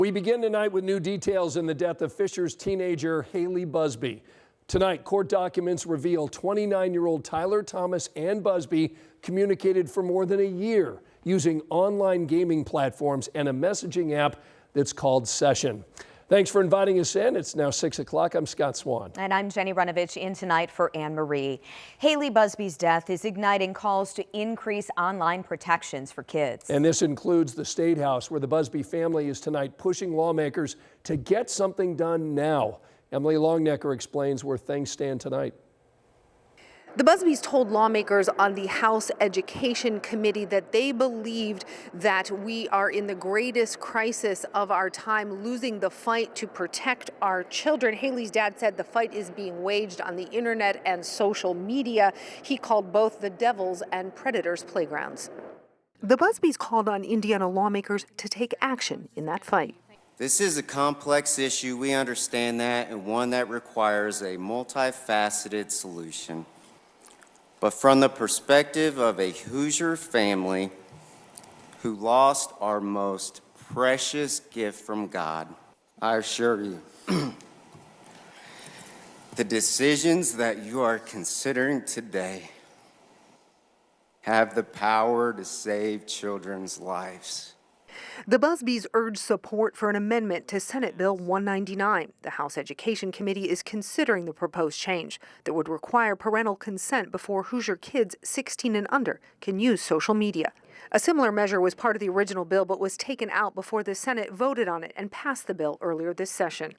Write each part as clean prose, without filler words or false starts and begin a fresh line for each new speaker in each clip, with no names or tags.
We begin tonight with new details in the death of Fisher's teenager Haley Busby. Tonight, court documents reveal 29-year-old Tyler Thomas and Busby communicated for more than a year using online gaming platforms and a messaging app that's called Session. Thanks for inviting us in. It's now 6 o'clock. I'm Scott Swan.
And I'm Jenny Runovich in tonight for Anne Marie. Haley Busby's death is igniting calls to increase online protections for kids.
And this includes the State House, where the Busby family is tonight pushing lawmakers to get something done now. Emily Longnecker explains where things stand tonight.
The Busbys told lawmakers on the House Education Committee that they believed that we are in the greatest crisis of our time, losing the fight to protect our children. Haley's dad said the fight is being waged on the internet and social media. He called both the devil's and predators' playgrounds. The Busbys called on Indiana lawmakers to take action in that fight.
This is a complex issue, we understand that, and one that requires a multifaceted solution. But from the perspective of a Hoosier family who lost our most precious gift from God, I assure you, the decisions that you are considering today have the power to save children's lives.
The Busbys urged support for an amendment to Senate Bill 199. The House Education Committee is considering the proposed change that would require parental consent before Hoosier kids 16 and under can use social media. A similar measure was part of the original bill but was taken out before the Senate voted on it and passed the bill earlier this session.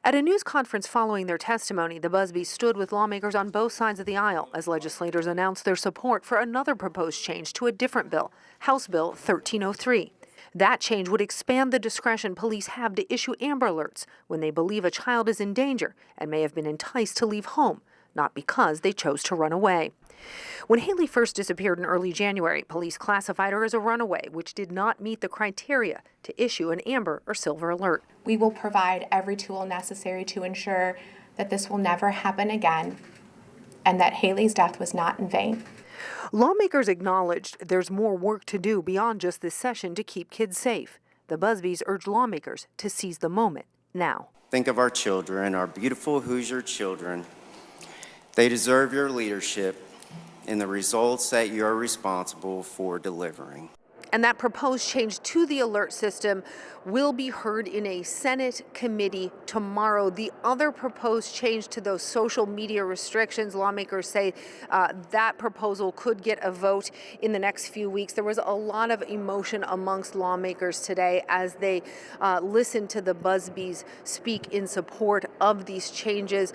At a news conference following their testimony, the Busbys stood with lawmakers on both sides of the aisle as legislators announced their support for another proposed change to a different bill, House Bill 1303. That change would expand the discretion police have to issue Amber Alerts when they believe a child is in danger and may have been enticed to leave home, not because they chose to run away. When Haley first disappeared in early January, police classified her as a runaway, which did not meet the criteria to issue an Amber or Silver Alert.
We will provide every tool necessary to ensure that this will never happen again and that Haley's death was not in vain.
Lawmakers acknowledged there's more work to do beyond just this session to keep kids safe. The Busbys urged lawmakers to seize the moment now.
Think of our children, our beautiful Hoosier children. They deserve your leadership in the results that you are responsible for delivering.
And that proposed change to the alert system will be heard in a Senate committee tomorrow. The other proposed change to those social media restrictions, lawmakers say that proposal could get a vote in the next few weeks. There was a lot of emotion amongst lawmakers today as they listened to the Busbys speak in support of these changes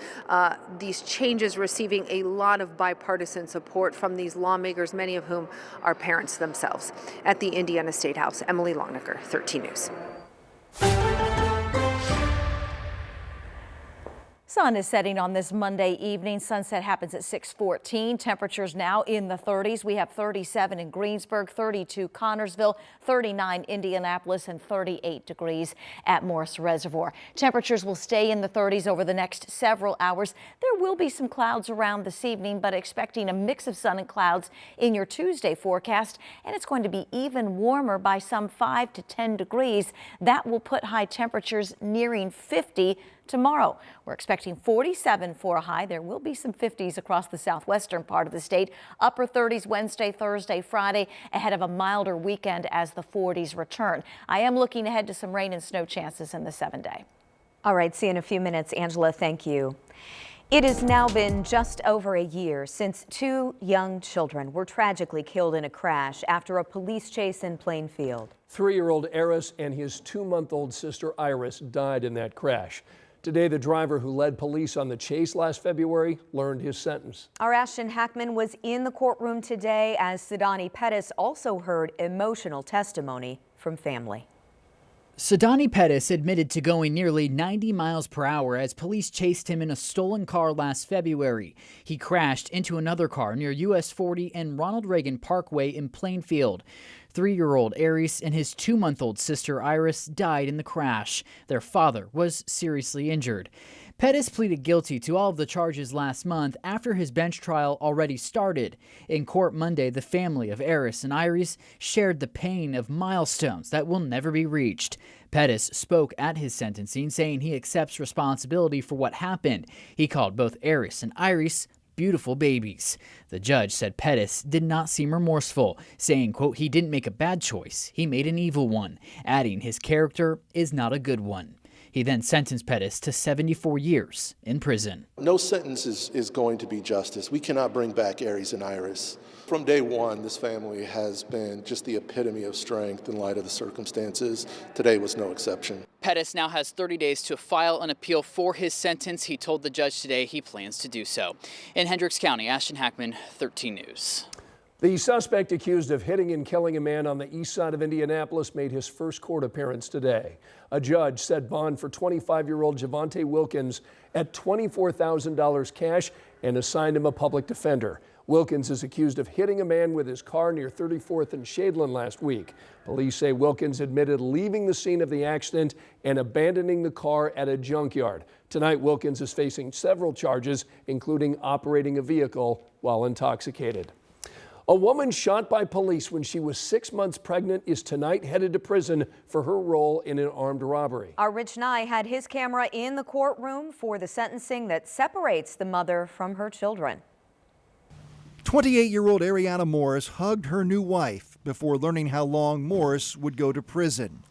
receiving a lot of bipartisan support from these lawmakers, many of whom are parents themselves. At the Indiana State House, Emily Longnecker, 13 News.
Sun is setting on this Monday evening. Sunset happens at 6:14. Temperatures now in the 30s. We have 37 in Greensburg, 32 Connorsville, 39 Indianapolis, and 38 degrees at Morris Reservoir. Temperatures will stay in the 30s over the next several hours. There will be some clouds around this evening, but expecting a mix of sun and clouds in your Tuesday forecast. And it's going to be even warmer by some 5 to 10 degrees. That will put high temperatures nearing 50 tomorrow. We're expecting 47 for a high. There will be some 50s across the southwestern part of the state. Upper 30s Wednesday, Thursday, Friday, ahead of a milder weekend as the 40s return. I am looking ahead to some rain and snow chances in the 7-day.
All right, see you in a few minutes. Angela, thank you. It has now been just over a year since 2 young children were tragically killed in a crash after a police chase in Plainfield.
3-year-old Eris and his 2-month-old sister Iris died in that crash. Today, the driver who led police on the chase last February learned his sentence.
Our Ashton Hackman was in the courtroom today as Sidani Pettis also heard emotional testimony from family.
Sidani Pettis admitted to going nearly 90 miles per hour as police chased him in a stolen car last February. He crashed into another car near US 40 and Ronald Reagan Parkway in Plainfield. 3-year-old Aries and his 2-month-old sister Iris died in the crash. Their father was seriously injured. Pettis pleaded guilty to all of the charges last month after his bench trial already started. In court Monday, the family of Aris and Iris shared the pain of milestones that will never be reached. Pettis spoke at his sentencing, saying he accepts responsibility for what happened. He called both Aris and Iris beautiful babies. The judge said Pettis did not seem remorseful, saying, quote, he didn't make a bad choice, he made an evil one, adding his character is not a good one. He then sentenced Pettis to 74 years in prison.
No sentence is going to be justice. We cannot bring back Aries and Iris. From day one, this family has been just the epitome of strength in light of the circumstances. Today was no exception.
Pettis now has 30 days to file an appeal for his sentence. He told the judge today he plans to do so. In Hendricks County, Ashton Hackman, 13 News.
The suspect accused of hitting and killing a man on the east side of Indianapolis made his first court appearance today. A judge set bond for 25-year-old Javonte Wilkins at $24,000 cash and assigned him a public defender. Wilkins is accused of hitting a man with his car near 34th and Shadeland last week. Police say Wilkins admitted leaving the scene of the accident and abandoning the car at a junkyard. Tonight, Wilkins is facing several charges, including operating a vehicle while intoxicated. A woman shot by police when she was 6 months pregnant is tonight headed to prison for her role in an armed robbery.
Our Rich Nye had his camera in the courtroom for the sentencing that separates the mother from her children.
28-year-old Ariana Morris hugged her new wife before learning how long Morris would go to prison.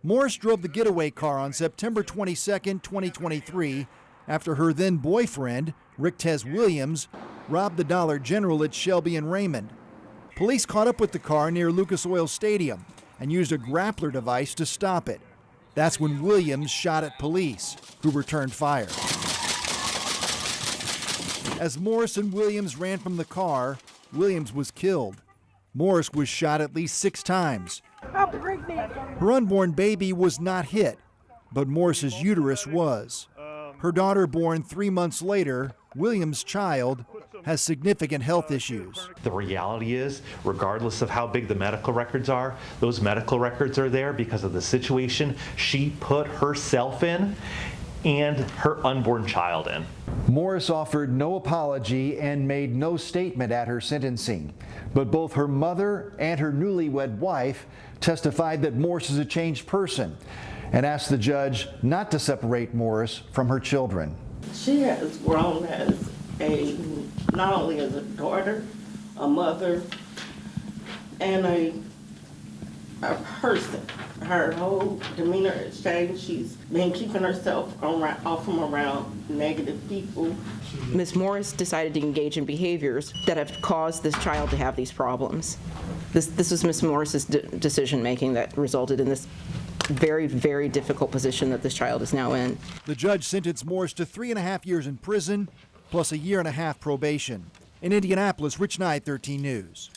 Morris drove the getaway car on September 22, 2023, after her then boyfriend, Rick Tez Williams, robbed the Dollar General at Shelby and Raymond. Police caught up with the car near Lucas Oil Stadium and used a grappler device to stop it. That's when Williams shot at police, who returned fire. As Morris and Williams ran from the car, Williams was killed. Morris was shot at least 6 times.
I'm pregnant.
Her unborn baby was not hit, but Morris's uterus was. Her daughter, born 3 months later, Williams' child, has significant health issues.
The reality is, regardless of how big the medical records are, those medical records are there because of the situation she put herself in and her unborn child in.
Morris offered no apology and made no statement at her sentencing. But both her mother and her newlywed wife testified that Morris is a changed person and asked the judge not to separate Morris from her children.
She has grown as not only as a daughter, a mother, and a person. Her whole demeanor has changed. She's been keeping herself off from around negative people.
Ms. Morris decided to engage in behaviors that have caused this child to have these problems. This was Ms. Morris's decision making that resulted in this very, very difficult position that this child is now in.
The judge sentenced Morris to 3.5 years in prison, plus a 1.5 year probation. In Indianapolis, Rich Nye, 13 News.